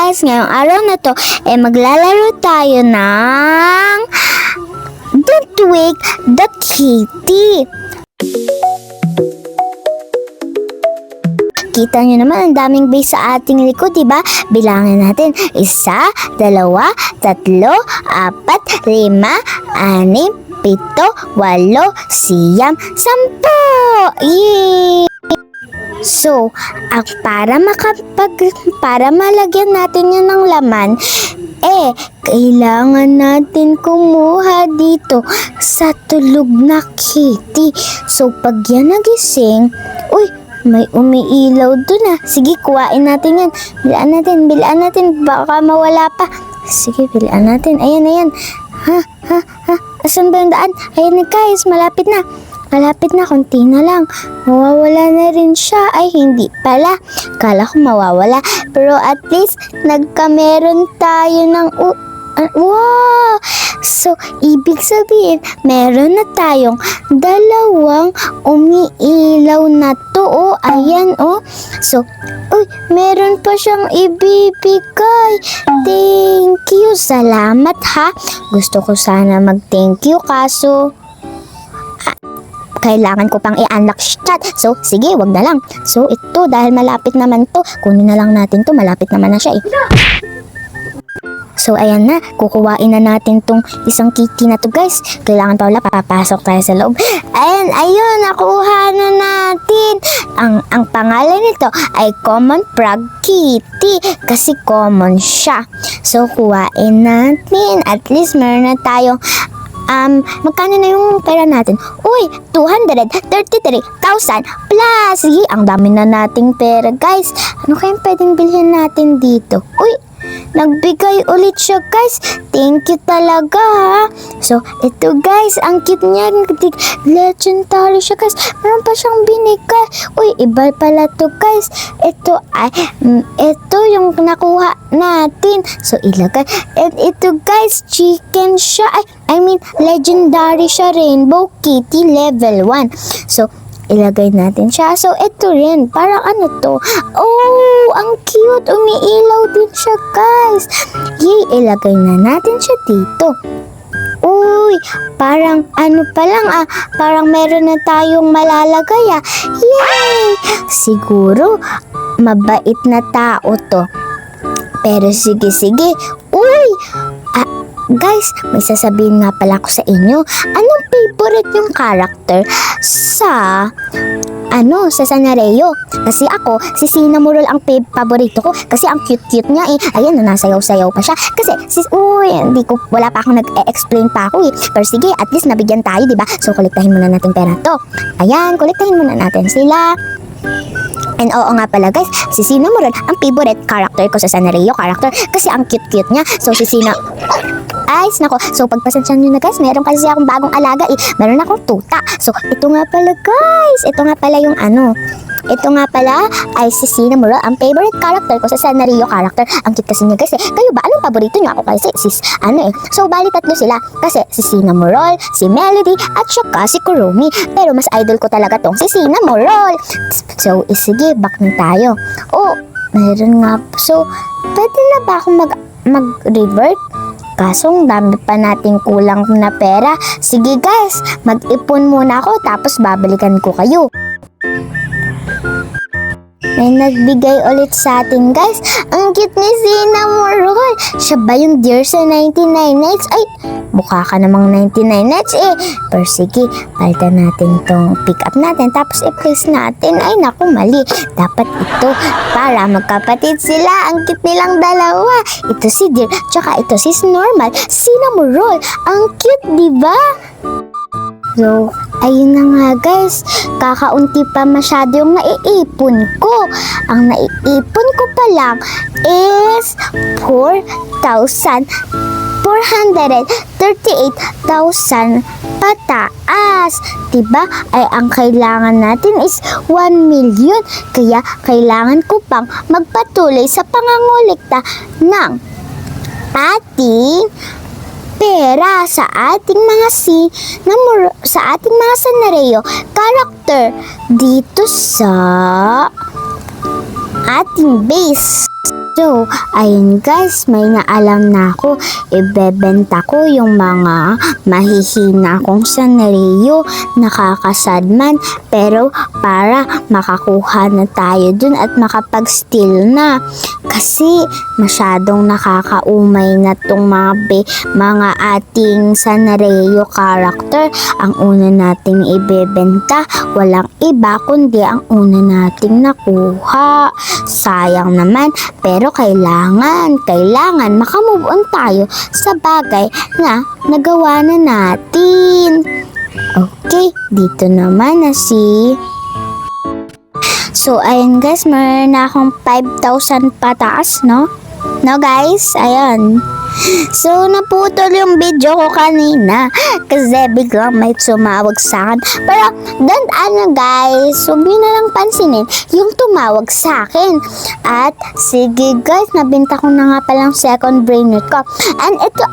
guys, ngayong araw na to, maglalaro tayo ng Don't Wake the Kitty. Kita nyo naman ang daming base sa ating likod, diba? Bilangin natin. 1, 2, 3, 4, 5, 6, 7, 8, 9, 10. Yay! So, para malagyan natin yan ng laman, kailangan natin kumuha dito sa tulog na kitty. So, pag yan nagising, may umiilaw dun ah. Sige, kuhain natin yan. Bilaan natin. Baka mawala pa. Sige, bilaan natin. Ayan. Asan ba yung daan? Ayan guys, malapit na. Konti na lang. Mawawala na rin siya. Ay, hindi pala. Kala ko mawawala. Pero at least, nagkameron tayo ng... wow! So, ibig sabihin, meron na tayong 2 umiilaw na to. Ayan, So, meron pa siyang ibibigay. Thank you. Salamat, ha. Gusto ko sana mag-thank you, kaso... kailangan ko pang i-unlock chat. So, sige, wag na lang. So, ito, dahil malapit naman to, kunin na lang natin to. Malapit naman na siya So, ayan na. Kukuhain na natin tong isang kitty na to, guys. Kailangan pa wala, papasok tayo sa loob. Ayun, nakuha na natin. Ang pangalan nito ay Common Frog Kitty. Kasi common siya. So, kuhain natin. At least, meron na tayong magkano na yung pera natin? 233,000 plus! Sige, ang dami na nating pera, guys. Ano kayang pwedeng bilhin natin dito? Nagbigay ulit siya, guys. Thank you talaga, ha. So, ito, guys. Ang cute niya. Legendary siya, guys. Meron pa siyang binigay. Iba pala to, guys. Ito yung nakuha natin. So, ilagay. And ito, guys, chicken siya. Legendary siya. Rainbow Kitty level 1. So, ilagay natin siya. So, ito rin. Parang ano to? Ang cute. Umiilaw din siya, guys. Yay, ilagay na natin siya dito. Parang ano pa lang parang meron na tayong malalagay Yay! Siguro, mabait na tao to. Pero sige. Guys, may sasabihin nga pala ako sa inyo. Anong favorite yung character sa Sanrio? Kasi ako, si Cinnamoroll ang paborito ko. Kasi ang cute-cute niya Ayan, nasayaw-sayaw pa siya. Kasi, wala pa akong nag-explain pa ako Pero sige, at least nabigyan tayo, diba? So, kolektahin muna natin pera to. Ayan, kolektahin muna natin sila. And oo nga pala, guys, si Cinnamoroll ang favorite character ko sa Sanrio character kasi ang cute-cute niya. So si nako. So pagpasensyahan niyo na, guys, meron kasi akong bagong alaga Meron akong tuta. So ito nga pala, guys. Ito nga pala ay si Cinnamoroll, ang favorite character ko sa Sanrio character. Ang cute kasi niya, guys Kayo ba? Anong paborito niyo? Ako kasi So bali 3 sila. Kasi si Cinnamoroll, si Melody, at saka si Kurumi. Pero mas idol ko talaga tong si Cinnamoroll. So sige, back na tayo. Meron nga. So, pwede na ba akong mag-revert? Kaso, dami pa nating kulang na pera. Sige, guys, mag-ipon muna ako tapos babalikan ko kayo. May nagbigay ulit sa atin, guys. Ang cute ni Cinnamoroll. Siya ba yung dear sa 99 nights? Mukha ka namang 99 nights Pero sige, palitan natin tong pick up natin. Tapos i-place natin. Naku, mali. Dapat ito para magkapatid sila. Ang cute nilang dalawa. Ito si dear, tsaka ito si normal. Cinnamoroll. Ang cute, diba? So, ayun na nga, guys. Kakaunti pa masyado yung naiipon ko. Ang naiipon ko pa lang is 438,000 pataas. Diba? Ang kailangan natin is 1 million. Kaya kailangan ko pang magpatuloy sa pangangolikta ng ating pera sa ating mga Sanrio character dito sa ating base. So, ayun guys, may naalam na ako. Ibebenta ko yung mga mahihina kong sanariyo, nakakasadman, pero para makakuha na tayo dun at makapag-steal na. Kasi masyadong nakakaumay na tong mga ating sanariyo character. Ang una nating ibebenta, walang iba kundi ang una nating nakuha. Sayang naman, pero kailangan makamove on tayo sa bagay na nagawa na natin. Okay, dito naman na si... So, ayun guys, meron na akong 5,000 pataas, no? No guys, ayun. So, naputol yung video ko kanina kasi biglang may sumawag sa akin. Pero, guys, huwag nyo na lang pansinin yung tumawag sa akin. At, sige guys, nabenta ko na nga palang second brain nut ko. And ito,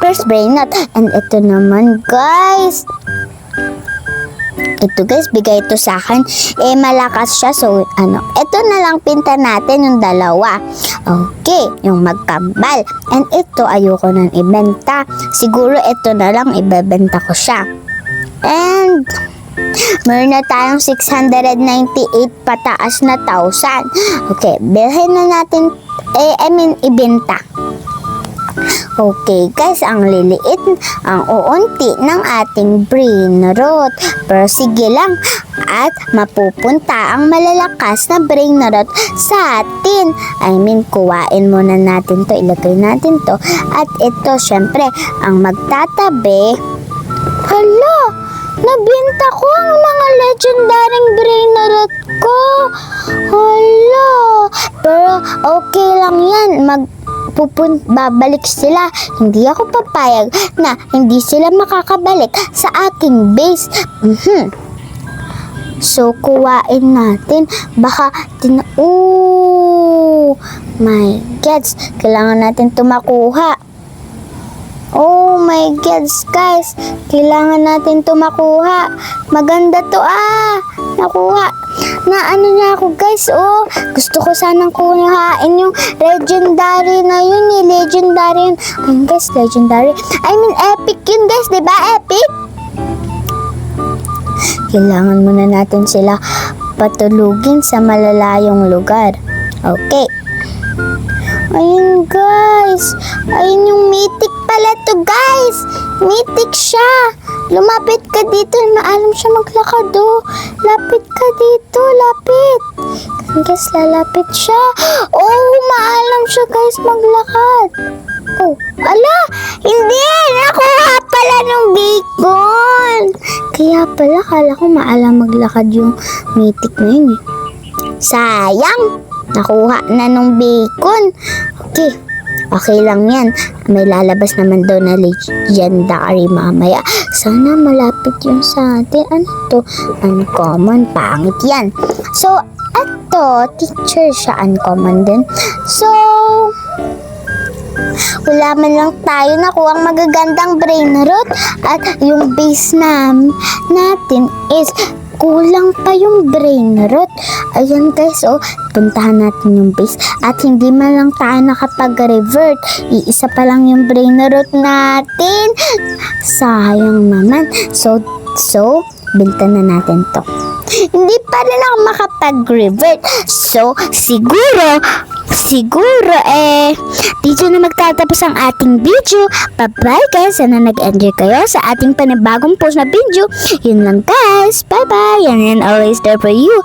first brain nut. And ito naman, guys. Ito guys, bigay ito sa akin. Malakas siya. So, ito na lang pinta natin yung dalawa. Okay, yung magkambal. And ito, ayoko nang ibenta. Siguro ito na lang, ibebenta ko siya. And, meron na tayong 698 pataas na 1,000. Okay, bilhin na natin, ibenta. Okay guys, ang liliit, ang uunti ng ating brain rot. Pero sige lang, at mapupunta ang malalakas na brain rot sa atin. Kuwain muna natin to, ilagay natin to. At ito, syempre, ang magtatabi. Hala, nabenta ko ang mga legendaring brain rot ko. Hala, pero okay lang yan, babalik sila. Hindi ako papayag na hindi sila makakabalik sa aking base. So, kuwain natin. Baka my gets. Kailangan natin tumakuha. Oh my gods, guys. Kailangan natin to makuha. Maganda to, nakuha. Niya ako, guys, Gusto ko sanang kuhain yung legendary na yun, legendary yun. Ayun, guys, legendary. Epic yun, guys, diba? Epic? Kailangan muna natin sila patulugin sa malalayong lugar. Okay. Ayun, guys. Ayun yung mythic pala to, guys. Mythic siya. Lumapit ka dito. Maalam siya maglakad, Lapit ka dito. Lapit. Guys, lalapit siya. Maalam siya, guys, maglakad. Ala! Hindi! Nakuha pala ng bacon. Kaya pala, kala ko maalam maglakad yung mythic na yun, Sayang! Nakuha na nung bacon. Okay. Okay lang yan. May lalabas naman daw na legendary mamaya. Sana malapit yun sa atin. Ano to? Uncommon. Pangit yan. So, eto, teacher siya. Uncommon din. So, wala man lang tayo nakuha ang magagandang brain rot. At yung base natin is kulang pa yung brain rot. Ayan guys, puntahan natin yung base. At hindi man lang tayo nakapag-revert. Iisa pa lang yung brain rot natin. Sayang naman. So, binta na natin to. Hindi pa rin ako makapag-revert. So, siguro, dito na magtatapos ang ating video. Bye-bye guys. Sana nag-enjoy kayo sa ating panibagong post na video. Yun lang guys. Bye-bye. And always there for you.